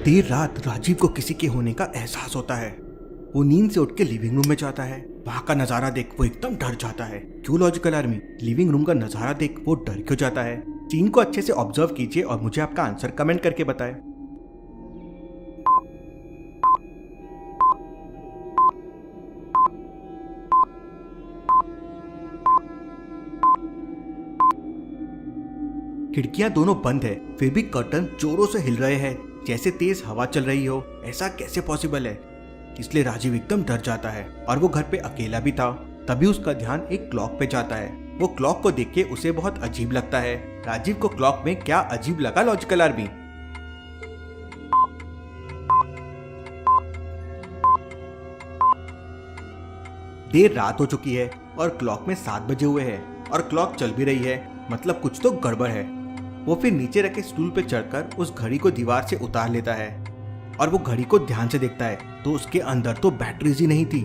देर रात राजीव को किसी के होने का एहसास होता है। वो नींद से उठ के लिविंग रूम में जाता है। वहाँ का नजारा देख वो एकदम डर जाता है। क्यों लॉजिकल आर्मी, लिविंग रूम का नजारा देख वो डर क्यों जाता है? सीन को अच्छे से ऑब्जर्व कीजिए और मुझे आपका आंसर कमेंट करके बताएं। खिड़कियां दोनों बंद है, फिर भी कर्टन जोरों से हिल रहे हैं, जैसे तेज हवा चल रही हो। ऐसा कैसे पॉसिबल है? इसलिए राजीव एकदम डर जाता है और वो घर पे अकेला भी था। तभी उसका ध्यान एक क्लॉक पे जाता है। वो क्लॉक को देख के उसे बहुत अजीब लगता है। राजीव को क्लॉक में क्या अजीब लगा लॉजिकल आर्मी? देर रात हो चुकी है और क्लॉक में 7 बजे हुए हैं और क्लॉक चल भी रही है, मतलब कुछ तो गड़बड़ है। वो फिर नीचे रखे स्टूल पे चढ़कर उस घड़ी को दीवार से उतार लेता है और वो घड़ी को ध्यान से देखता है तो उसके अंदर तो बैटरीज ही नहीं थी।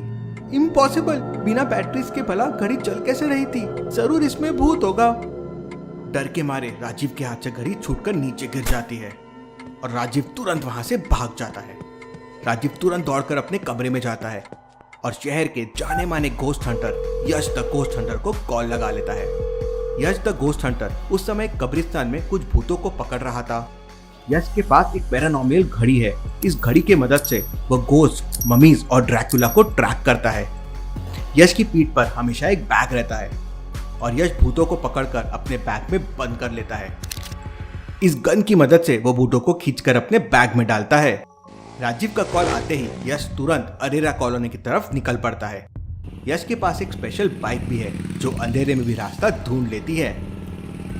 इम्पॉसिबल, बिना बैटरीज के भला घड़ी चल कैसे रही थी? जरूर इसमें भूत होगा। डर के मारे राजीव के हाथ से घड़ी छूटकर नीचे गिर जाती है और राजीव तुरंत वहां से भाग जाता है। राजीव तुरंत दौड़कर अपने कमरे में जाता है और शहर के जाने माने ghost Hunter Yash the ghost Hunter को कॉल लगा लेता है। यश द घोस्ट हंटर उस समय कब्रिस्तान में कुछ भूतों को पकड़ रहा था। यश के पास एक पैरानॉर्मल घड़ी है। इस घड़ी की मदद से वह गोस्ट, ममीज और ड्रैकुला को ट्रैक करता है। यश की पीठ पर हमेशा एक बैग रहता है और यश भूतों को पकड़कर अपने बैग में बंद कर लेता है। इस गन की मदद से वो भूतों को खींचकर अपने बैग में डालता है। राजीव का कॉल आते ही यश तुरंत अरेरा कॉलोनी की तरफ निकल पड़ता है। यश के पास एक स्पेशल बाइक भी है जो अंधेरे में भी रास्ता ढूंढ लेती है।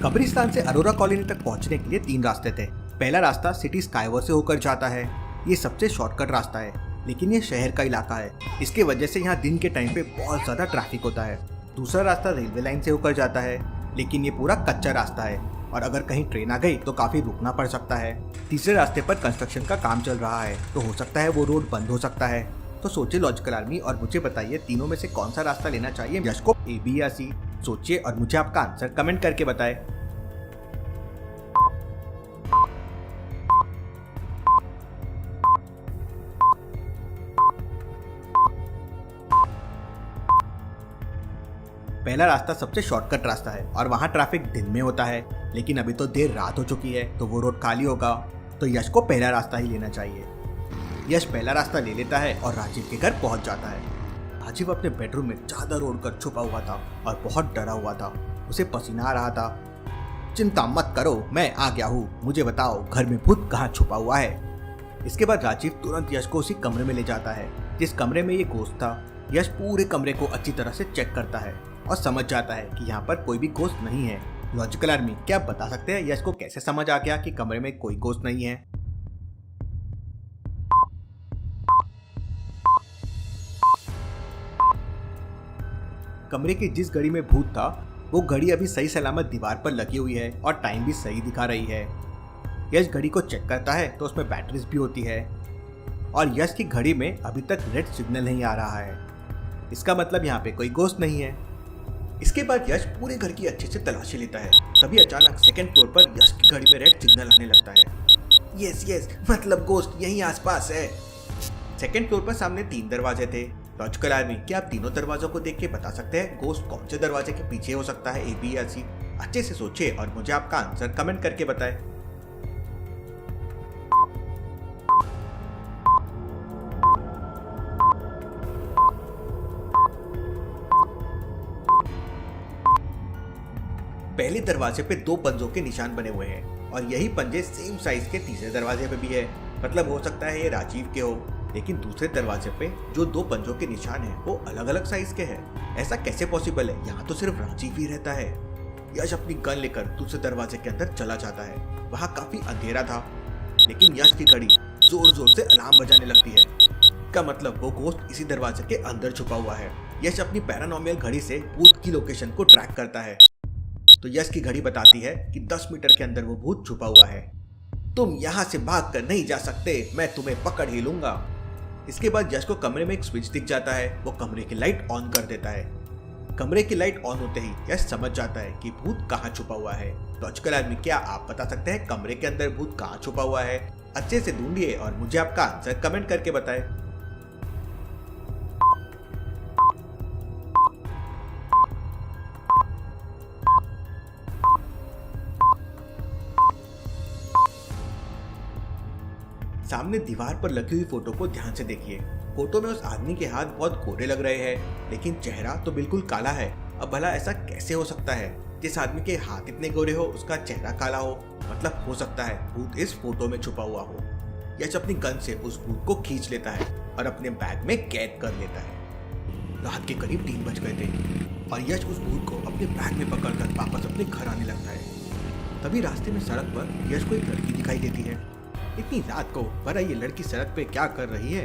कब्रिस्तान से अरोरा कॉलोनी तक पहुंचने के लिए 3 रास्ते थे। पहला रास्ता सिटी स्काईवर से होकर जाता है। ये सबसे शॉर्टकट रास्ता है, लेकिन ये शहर का इलाका है, इसके वजह से यहाँ दिन के टाइम पे बहुत ज्यादा ट्रैफिक होता है। दूसरा रास्ता रेलवे लाइन से होकर जाता है, लेकिन ये पूरा कच्चा रास्ता है और अगर कहीं ट्रेन आ गई तो काफी रुकना पड़ सकता है। तीसरे रास्ते पर कंस्ट्रक्शन का काम चल रहा है, तो हो सकता है वो रोड बंद हो सकता है। तो सोचिए लॉजिकल आर्मी और मुझे बताइए तीनों में से कौन सा रास्ता लेना चाहिए यश को, ए, बी या सी? सोचिए और मुझे आपका आंसर कमेंट करके बताएं। पहला रास्ता सबसे शॉर्टकट रास्ता है और वहाँ ट्रैफिक दिन में होता है, लेकिन अभी तो देर रात हो चुकी है तो वो रोड खाली होगा, तो यश को पहला रास्ता ही लेना चाहिए। यश पहला रास्ता ले लेता है और राजीव के घर पहुंच जाता है। राजीव अपने बेडरूम में चादर ओढ़कर छुपा हुआ था और बहुत डरा हुआ था। उसे पसीना आ रहा था। चिंता मत करो, मैं आ गया हूँ, मुझे बताओ घर में भूत कहाँ छुपा हुआ है। इसके बाद राजीव तुरंत यश को उसी कमरे में ले जाता है जिस कमरे में ये घोस्ट था। यश पूरे कमरे को अच्छी तरह से चेक करता है और समझ जाता है कि यहाँ पर कोई भी घोस्ट नहीं है। लॉजिकल आर्मी, क्या आप बता सकते हैं यश को कैसे समझ आ गया कि कमरे में कोई घोस्ट नहीं है? कमरे की जिस घड़ी में भूत था वो घड़ी अभी सही सलामत दीवार पर लगी हुई है और टाइम भी सही दिखा रही है। यश घड़ी को चेक करता है तो उसमें बैटरीज भी होती है और यश की घड़ी में अभी तक रेड सिग्नल नहीं आ रहा है। इसका मतलब यहाँ पे कोई घोस्ट नहीं है। इसके बाद यश पूरे घर की अच्छे से तलाशी लेता है। तभी अचानक सेकंड फ्लोर पर यश की घड़ी में रेड सिग्नल आने लगता है। यस, मतलब घोस्ट यहीं आसपास है। सेकंड फ्लोर पर सामने 3 दरवाजे थे। लॉजिकल आर्मी, क्या आप तीनों दरवाजों को देख के बता सकते हैं घोस्ट कौन से दरवाजे के पीछे हो सकता है, ए, बी या सी? अच्छे से सोचिए और मुझे आपका आंसर कमेंट करके बताएं। पहले दरवाजे पे 2 पंजों के निशान बने हुए हैं और यही पंजे सेम साइज के तीसरे दरवाजे पे भी है, मतलब हो सकता है ये राजीव के हो। लेकिन दूसरे दरवाजे पे जो 2 पंजों के निशान हैं वो अलग अलग साइज के हैं। ऐसा कैसे पॉसिबल है? यहाँ तो सिर्फ राजीव ही रहता है। यश अपनी गन लेकर दूसरे दरवाजे के अंदर चला जाता है। वहाँ काफी अंधेरा था, लेकिन यश की घड़ी जोर जोर से अलार्म बजाने लगती है। इसका मतलब वो घोस्ट इसी दरवाजे के अंदर छुपा हुआ है। यश अपनी पैरानॉर्मल घड़ी से भूत की लोकेशन को ट्रैक करता है, तो यश की घड़ी बताती है कि 10 मीटर के अंदर वो भूत छुपा हुआ है। तुम यहाँ से भाग कर नहीं जा सकते, मैं तुम्हें पकड़ ही लूंगा। इसके बाद यश को कमरे में एक स्विच दिख जाता है। वो कमरे की लाइट ऑन कर देता है। कमरे की लाइट ऑन होते ही यश समझ जाता है कि भूत कहाँ छुपा हुआ है। लॉजिकल आदमी, क्या आप बता सकते हैं कमरे के अंदर भूत कहाँ छुपा हुआ है? अच्छे से ढूंढिए और मुझे आपका आंसर कमेंट करके बताएं। सामने दीवार पर लगी हुई फोटो को ध्यान से देखिए। फोटो में उस आदमी के हाथ बहुत गोरे लग रहे हैं, लेकिन चेहरा तो बिल्कुल काला है। अब भला ऐसा कैसे हो सकता है? जिस आदमी के हाथ इतने गोरे हो उसका चेहरा काला हो, मतलब हो सकता है भूत इस फोटो में छुपा हुआ हो। यश अपनी गन से उस भूत को खींच लेता है और अपने बैग में कैद कर लेता है। रात के करीब 3 बज गए थे और यश उस भूत को अपने बैग में पकड़कर वापस अपने घर आने लगता है। तभी रास्ते में सड़क पर यश को एक लड़की दिखाई देती है। इतनी रात को भला ये लड़की सड़क पे क्या कर रही है?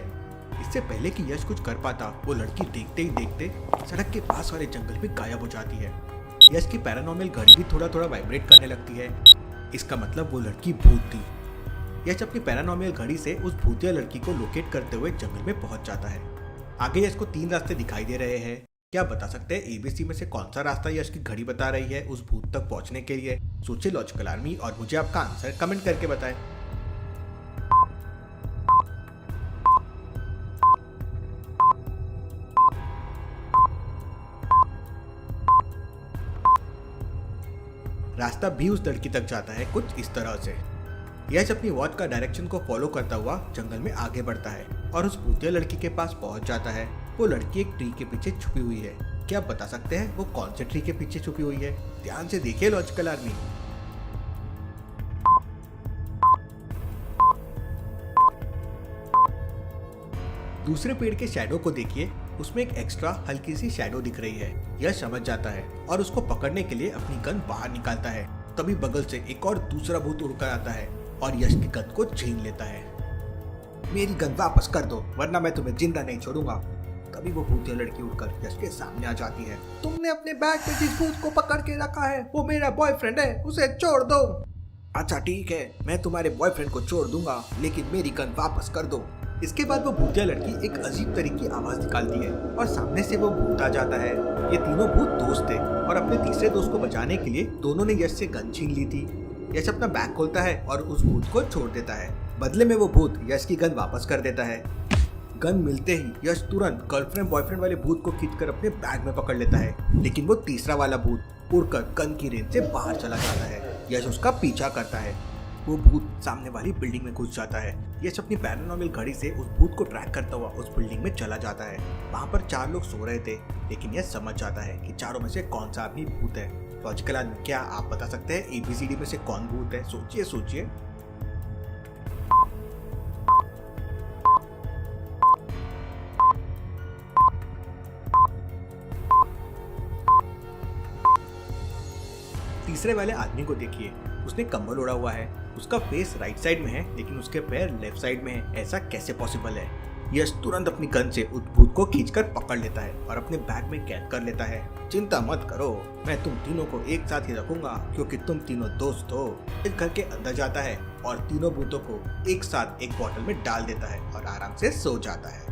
इससे पहले कि यश कुछ कर पाता, वो लड़की देखते ही देखते सड़क के पास वाले जंगल में गायब हो जाती है। यश की पैरानॉर्मल घड़ी भी थोड़ा थोड़ा वाइब्रेट करने लगती है। इसका मतलब वो लड़की भूत थी। यश अपनी पैरानॉर्मल घड़ी से उस भूतिया लड़की को लोकेट करते हुए जंगल में पहुंच जाता है। आगे यश को 3 रास्ते दिखाई दे रहे हैं। क्या बता सकते हैं एबीसी में से कौन सा रास्ता यश की घड़ी बता रही है उस भूत तक पहुंचने के लिए? सोचिए लॉजिकल आर्मी और मुझे आपका आंसर कमेंट करके बताएं। रास्ता भी उस लड़की तक जाता है कुछ इस तरह से। यश अपनी वॉच का डायरेक्शन को फॉलो करता हुआ जंगल में आगे बढ़ता है और उस भूतिया लड़की के पास पहुंच जाता है। वो लड़की एक ट्री के पीछे छुपी हुई है। क्या आप बता सकते हैं वो कौन से ट्री के पीछे छुपी हुई है? ध्यान से देखिए लॉजिकल आर्मी। दूसरे पेड़ के शैडो को देखिए, उसमें एक एक्स्ट्रा हल्की सी शैडो दिख रही है। यश समझ जाता है और उसको पकड़ने के लिए अपनी गन बाहर निकालता है। तभी बगल से एक और दूसरा भूत उड़कर आता है और यश की गन को छीन लेता है। मेरी गन वापस कर दो वरना मैं तुम्हें जिंदा नहीं छोड़ूंगा। तभी वो भूतिया लड़की उड़कर यश के सामने आ जाती है। तुमने अपने बैग में जिस भूत को पकड़ के रखा है वो मेरा बॉयफ्रेंड है, उसे छोड़ दो। अच्छा ठीक है, मैं तुम्हारे बॉयफ्रेंड को छोड़ दूंगा, लेकिन मेरी गन वापस कर दो। इसके बाद वो भूतिया लड़की एक अजीब तरह की आवाज निकालती है और सामने से वो भूत आ जाता है। ये तीनों भूत दोस्त थे और अपने तीसरे दोस्त को बचाने के लिए दोनों ने यश से गन छीन ली थी। यश अपना बैग खोलता है और उस भूत को छोड़ देता है। बदले में वो भूत यश की गन वापस कर देता है। गन मिलते ही यश तुरंत गर्लफ्रेंड बॉयफ्रेंड वाले भूत को खींचकर अपने बैग में पकड़ लेता है, लेकिन वो तीसरा वाला भूत उड़कर गन की रेंज से बाहर चला जाता है। यश उसका पीछा करता है। वो भूत सामने वाली बिल्डिंग में घुस जाता है। यश अपनी पैरानॉर्मल घड़ी से उस भूत को ट्रैक करता हुआ उस बिल्डिंग में चला जाता है। वहाँ पर 4 लोग सो रहे थे, लेकिन यश समझ जाता है कि चारों में से कौन सा आदमी भूत है। लॉजिकल आदमी, क्या आप बता सकते हैं एबीसीडी में से कौन भूत है? सोचिए सोचिए। तीसरे वाले आदमी को देखिए, उसने कंबल ओढ़ा हुआ है। उसका फेस राइट साइड में है लेकिन उसके पैर लेफ्ट साइड में है। ऐसा कैसे पॉसिबल है? यश तुरंत अपनी गन से उस भूत को खींचकर पकड़ लेता है और अपने बैग में कैद कर लेता है। चिंता मत करो, मैं तुम तीनों को एक साथ ही रखूंगा क्योंकि तुम तीनों दोस्त हो। इस घर के अंदर जाता है और तीनों भूतों को एक साथ एक बोतल में डाल देता है और आराम से सो जाता है।